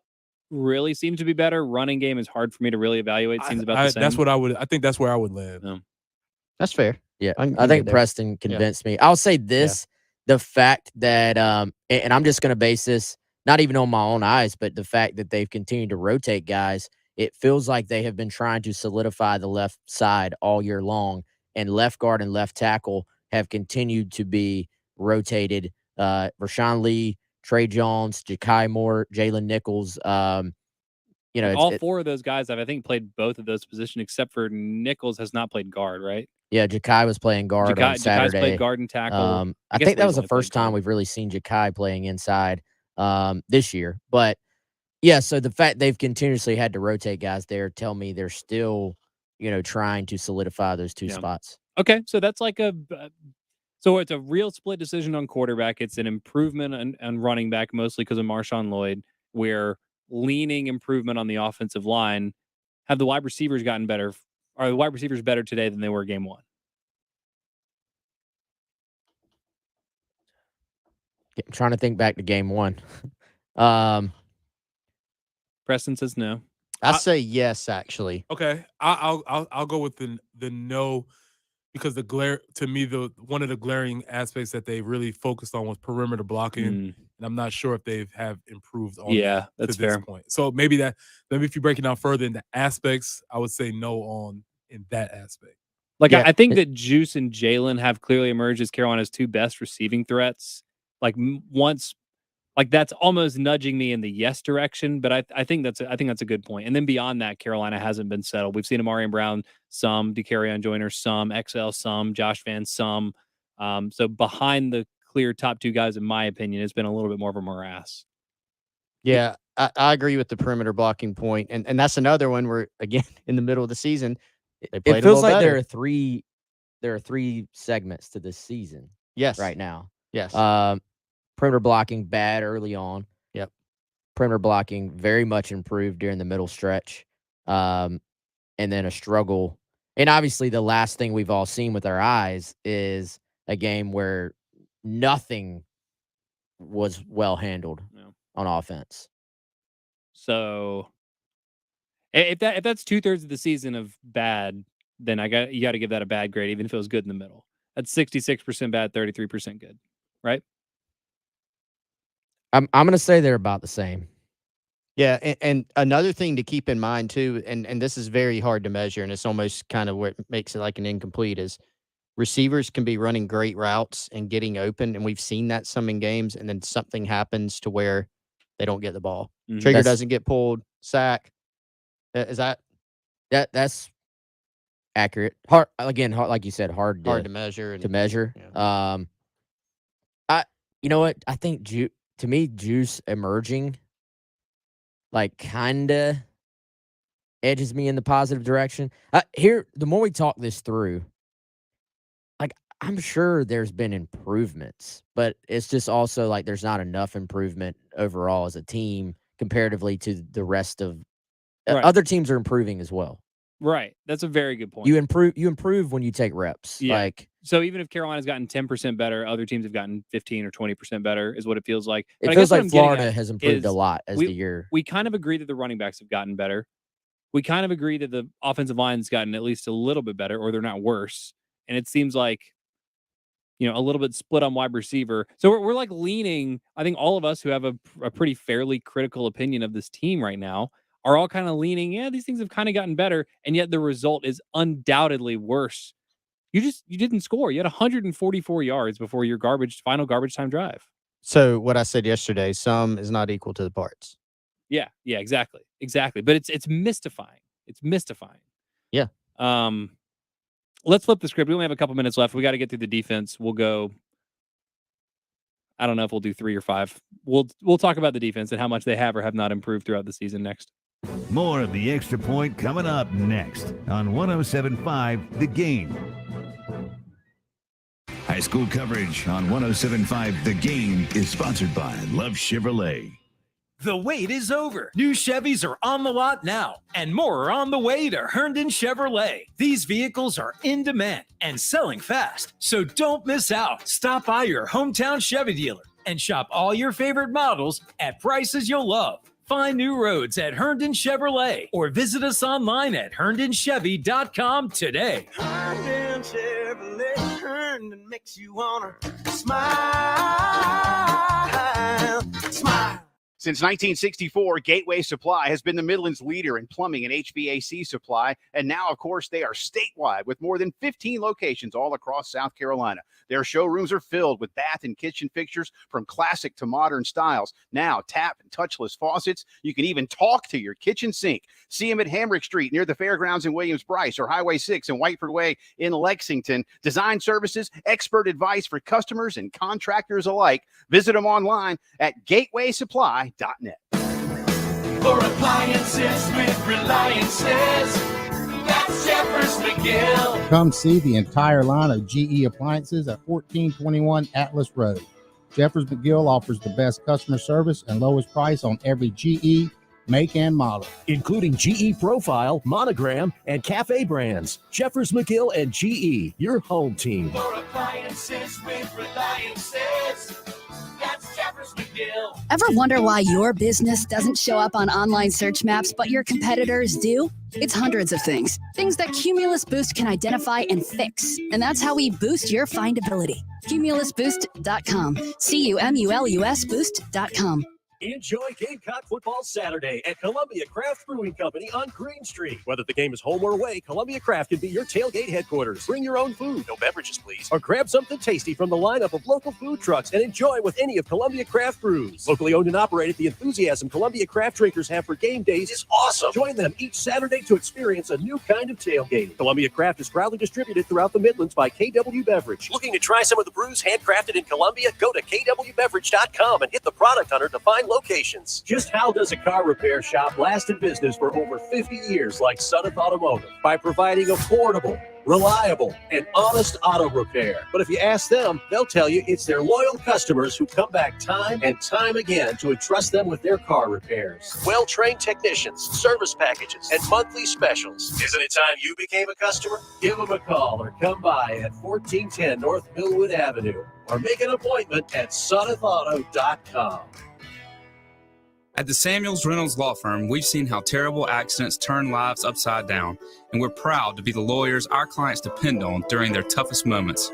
really seems to be better. Running game is hard for me to really evaluate. Seems about the same. That's what I think that's where I would land. That's fair. Yeah, I think Preston convinced me. I'll say this, the fact that, and I'm just going to base this, not even on my own eyes, but the fact that they've continued to rotate guys, it feels like they have been trying to solidify the left side all year long, and left guard and left tackle have continued to be rotated. Rashawn Lee, Trey Jones, Ja'Kai Moore, Jalen Nichols, you know, all four of those guys have, I think, played both of those positions, except for Nichols has not played guard, right? Yeah, Ja'Kai was playing guard on Saturday. Jakai's played guard and tackle. I think that was the first time we've really seen Ja'Kai playing inside this year. But yeah, so the fact they've continuously had to rotate guys there tell me they're still, trying to solidify those two spots. Okay, so that's like so it's a real split decision on quarterback. It's an improvement on running back, mostly because of Marshawn Lloyd. We're leaning improvement on the offensive line. Have the wide receivers gotten better? Are the wide receivers better today than they were game one? I'm trying to think back to game one. Preston says no. I say yes, actually. Okay, I'll go with the no, because one of the glaring aspects that they really focused on was perimeter blocking, and I'm not sure if they have improved on that that's to this fair. point. So maybe if you break it down further into aspects, I would say no in that aspect. Like, I think that Juice and Jalen have clearly emerged as Carolina's two best receiving threats. Like that's almost nudging me in the yes direction, but I think that's a good point. And then beyond that, Carolina hasn't been settled. We've seen Amarian Brown some, DeCarrion Joyner some, XL some, Josh Van some. So behind the clear top two guys, in my opinion, it's been a little bit more of a morass. Yeah, I agree with the perimeter blocking point, and that's another one where, again, in the middle of the season, they played it feels like better. there are three segments to this season. Yes, right now. Yes. Perimeter blocking bad early on. Yep. Perimeter blocking very much improved during the middle stretch. And then a struggle. And obviously the last thing we've all seen with our eyes is a game where nothing was well handled on offense. So if that's 2/3 of the season of bad, then you got to give that a bad grade, even if it was good in the middle. That's 66% bad, 33% good, right? I'm going to say they're about the same. Yeah, and another thing to keep in mind too, and this is very hard to measure, and it's almost kind of what makes it like an incomplete, is receivers can be running great routes and getting open, and we've seen that some in games, and then something happens to where they don't get the ball. Trigger doesn't get pulled, sack. Is that's accurate? Hard again, like you said, hard to measure. Yeah. You know what? I think to me, Juice emerging, like, kinda edges me in the positive direction. Here, the more we talk this through, like, I'm sure there's been improvements, but it's just also like there's not enough improvement overall as a team comparatively to the rest of other teams are improving as well. Right. That's a very good point. You improve when you take reps. Yeah. Like, so even if Carolina's gotten 10% better, other teams have gotten 15 or 20% better, is what it feels like. It feels like Florida has improved a lot as the year. We kind of agree that the running backs have gotten better. We kind of agree that the offensive line's gotten at least a little bit better, or they're not worse. And it seems like, a little bit split on wide receiver. So we're like leaning, I think all of us who have a pretty fairly critical opinion of this team right now are all kind of leaning, these things have kind of gotten better, and yet the result is undoubtedly worse. You didn't score. You had 144 yards before your final garbage time drive. So what I said yesterday, sum is not equal to the parts. Yeah, exactly. But it's mystifying. It's mystifying. Yeah. Let's flip the script. We only have a couple minutes left. We got to get through the defense. We'll go. I don't know if we'll do 3 or 5. We'll talk about the defense and how much they have or have not improved throughout the season next. More of the Extra Point coming up next on 107.5 The Game. High school coverage on 107.5 The Game is sponsored by Love Chevrolet. The wait is over. New Chevys are on the lot now, and more are on the way to Herndon Chevrolet. These vehicles are in demand and selling fast, so don't miss out. Stop by your hometown Chevy dealer and shop all your favorite models at prices you'll love. Find new roads at Herndon Chevrolet or visit us online at HerndonChevy.com today. Herndon Chevrolet, Herndon makes you wanna smile. Smile. Since 1964, Gateway Supply has been the Midland's leader in plumbing and HVAC supply, and now, of course, they are statewide with more than 15 locations all across South Carolina. Their showrooms are filled with bath and kitchen fixtures from classic to modern styles. Now, tap and touchless faucets. You can even talk to your kitchen sink. See them at Hamrick Street near the Fairgrounds in Williams-Brice, or Highway 6 and Whiteford Way in Lexington. Design services, expert advice for customers and contractors alike. Visit them online at gatewaysupply.net. For appliances with Reliances, that's Jeffers McGill. Come see the entire line of GE appliances at 1421 Atlas Road. Jeffers McGill offers the best customer service and lowest price on every GE make and model, including GE Profile, Monogram, and Cafe brands. Jeffers McGill and GE, your home team. For appliances with Reliances, that's Jeffers McGill. Ever wonder why your business doesn't show up on online search maps, but your competitors do? It's hundreds of things. Things that Cumulus Boost can identify and fix. And that's how we boost your findability. CumulusBoost.com. CUMULUS Boost.com. Enjoy Gamecock football Saturday at Columbia Craft Brewing Company on Green Street. Whether the game is home or away, Columbia Craft can be your tailgate headquarters. Bring your own food, no beverages please, or grab something tasty from the lineup of local food trucks and enjoy with any of Columbia Craft brews. Locally owned and operated, the enthusiasm Columbia Craft drinkers have for game days is awesome. Join them each Saturday to experience a new kind of tailgate. Columbia Craft is proudly distributed throughout the Midlands by KW Beverage. Looking to try some of the brews handcrafted in Columbia? Go to kwbeverage.com and hit the product hunter to find locations. Just how does a car repair shop last in business for over 50 years like Suddeth Automotive? By providing affordable, reliable, and honest auto repair. But if you ask them, they'll tell you it's their loyal customers who come back time and time again to entrust them with their car repairs. Well-trained technicians, service packages, and monthly specials. Isn't it time you became a customer? Give them a call or come by at 1410 North Millwood Avenue or make an appointment at SuddethAuto.com. At the Samuels Reynolds Law Firm, we've seen how terrible accidents turn lives upside down, and we're proud to be the lawyers our clients depend on during their toughest moments.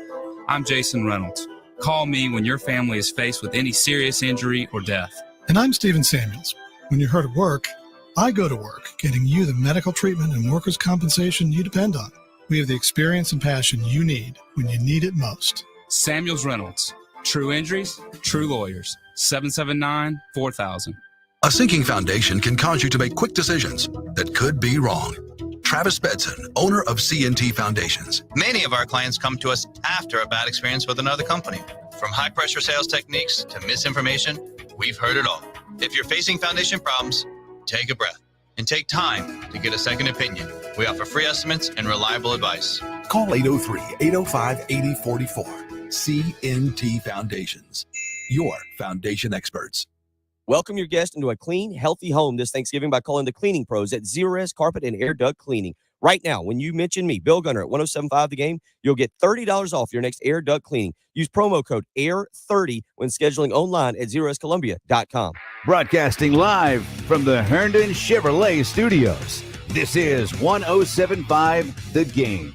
I'm Jason Reynolds. Call me when your family is faced with any serious injury or death. And I'm Stephen Samuels. When you're hurt at work, I go to work, getting you the medical treatment and workers' compensation you depend on. We have the experience and passion you need when you need it most. Samuels Reynolds. True injuries, true lawyers. 779-4000. A sinking foundation can cause you to make quick decisions that could be wrong. Travis Bedson, owner of C&T Foundations. Many of our clients come to us after a bad experience with another company. From high-pressure sales techniques to misinformation, we've heard it all. If you're facing foundation problems, take a breath and take time to get a second opinion. We offer free estimates and reliable advice. Call 803-805-8044. C&T Foundations, your foundation experts. Welcome your guest into a clean, healthy home this Thanksgiving by calling the cleaning pros at Zerorez Carpet and Air Duct Cleaning. Right now, when you mention me, Bill Gunner at 1075 The Game, you'll get $30 off your next air duct cleaning. Use promo code AIR30 when scheduling online at ZerorezColumbia.com. Broadcasting live from the Herndon Chevrolet Studios, this is 1075 The Game.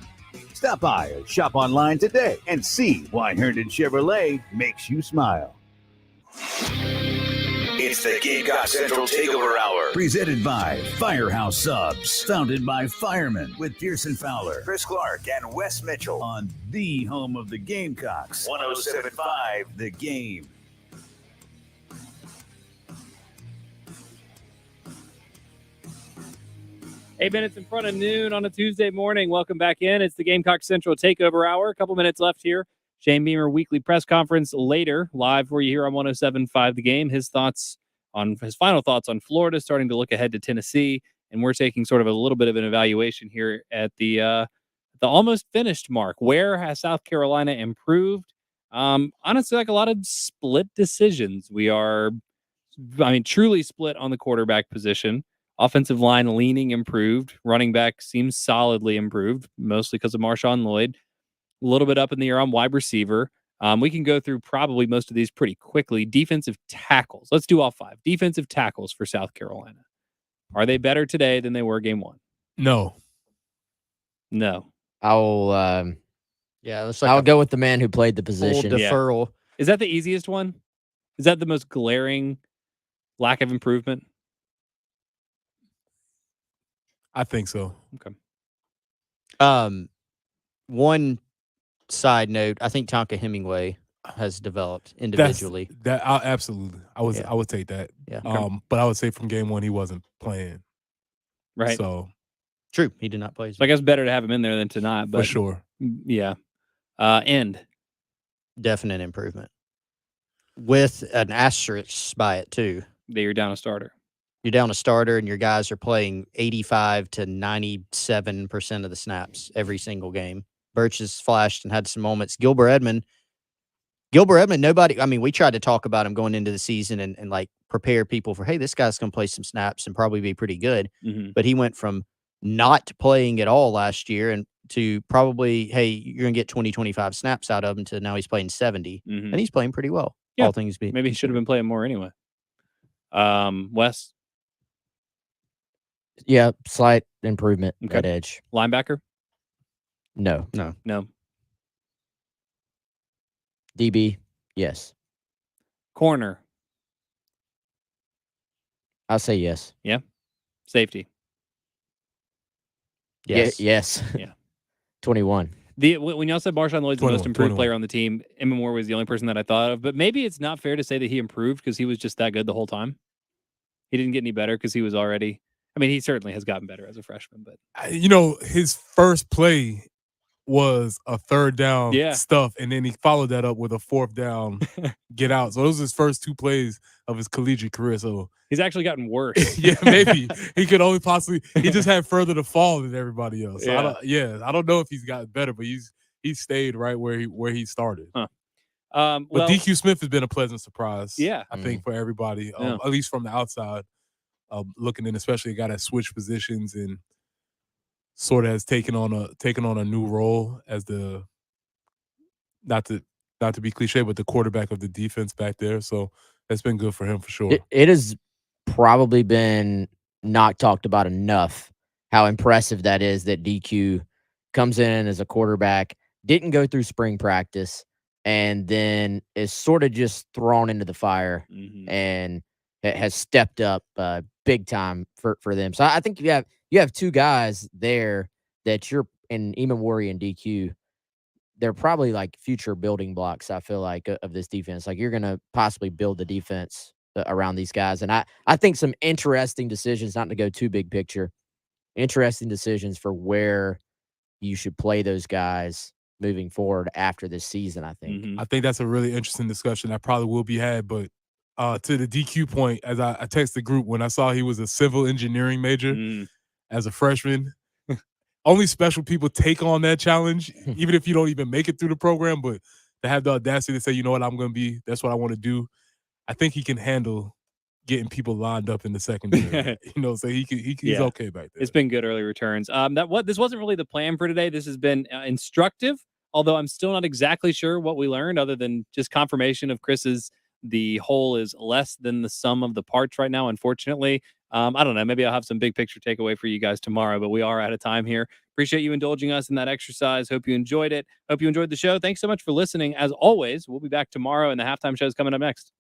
Stop by or shop online today and see why Herndon Chevrolet makes you smile. It's the Gamecock Central Takeover Hour. Presented by Firehouse Subs. Founded by firemen with Pearson Fowler, Chris Clark, and Wes Mitchell. On the home of the Gamecocks. 1075 The Game. Eight minutes in front of noon on a Tuesday morning. Welcome back in. It's the Gamecock Central Takeover Hour. A couple minutes left here. Shane Beamer weekly press conference later, live for you here on 107.5 The Game. His final thoughts on Florida, starting to look ahead to Tennessee, and we're taking sort of a little bit of an evaluation here at the almost finished mark. Where has South Carolina improved? Honestly, like a lot of split decisions. We are, truly split on the quarterback position. Offensive line leaning improved. Running back seems solidly improved, mostly because of Marshawn Lloyd. A little bit up in the air on wide receiver. We can go through probably most of these pretty quickly. Defensive tackles. Let's do all five. Defensive tackles for South Carolina. Are they better today than they were game one? No. I'll go with the man who played the position. Deferral. Yeah. Is that the easiest one? Is that the most glaring Lack of improvement? I think so. Okay. One side note, I think Tonka Hemingway has developed individually. Absolutely. I Yeah. would take that. Yeah. But I would say from game one he wasn't playing. Right. So true, he did not play. So I guess better to have him in there than to not. But for sure. Yeah. End. Definite improvement. With an asterisk by it too. That you're down a starter. You're down a starter, and your guys are playing 85 to 97% of the snaps every single game. Birch has flashed and had some moments. Gilbert Edmond, nobody, I mean, we tried to talk about him going into the season and like prepare people for, hey, this guy's going to play some snaps and probably be pretty good. Mm-hmm. But he went from not playing at all last year and to probably, hey, you're going to get 20, 25 snaps out of him to now he's playing 70. Mm-hmm. And he's playing pretty well. Yeah. All things being Maybe he should have been playing more anyway. Wes? Yeah, slight improvement Okay. at edge. Linebacker? No. DB, yes. Corner? I'll say yes. Yeah. Safety? Yes. Yes. Yeah. 21. When y'all said Marshawn Lloyd's the most 21, improved player on the team, Emma Moore was the only person that I thought of. But maybe it's not fair to say that he improved because he was just that good the whole time. He didn't get any better because he was already. I mean, he certainly has gotten better as a freshman. But His first play was a third down stuff, and then he followed that up with a fourth down get out. So those are his first two plays of his collegiate career. So he's actually gotten worse. Yeah, maybe he could only possibly. He just had further to fall than everybody else. So I don't know if he's gotten better, but he's stayed right where he started. Huh. But DQ Smith has been a pleasant surprise. Yeah, I think for everybody, at least from the outside, looking in, especially a guy that switched positions and sort of has taken on a new role as the not to be cliche, but the quarterback of the defense back there. So that's been good for him for sure. It has probably been not talked about enough how impressive that is that DQ comes in as a quarterback, didn't go through spring practice, and then is sort of just thrown into the fire and has stepped up big time for them. So I think you have two guys there that you're in Imamori and DQ. They're probably like future building blocks, I feel like, of this defense. Like you're going to possibly build the defense around these guys. And I think some interesting decisions, not to go too big picture, interesting decisions for where you should play those guys moving forward after this season, I think. I think that's a really interesting discussion that probably will be had. But to the DQ point, as I texted the group, when I saw he was a civil engineering major as a freshman, only special people take on that challenge, even if you don't even make it through the program. But to have the audacity to say, you know what, that's what I want to do. I think he can handle getting people lined up in the secondary. So he's okay back there. It's been good early returns. This wasn't really the plan for today. This has been instructive, although I'm still not exactly sure what we learned, other than just confirmation of Chris's. The whole is less than the sum of the parts right now, unfortunately. I don't know. Maybe I'll have some big picture takeaway for you guys tomorrow, but we are out of time here. Appreciate you indulging us in that exercise. Hope you enjoyed it. Hope you enjoyed the show. Thanks so much for listening. As always, we'll be back tomorrow, and the halftime show is coming up next.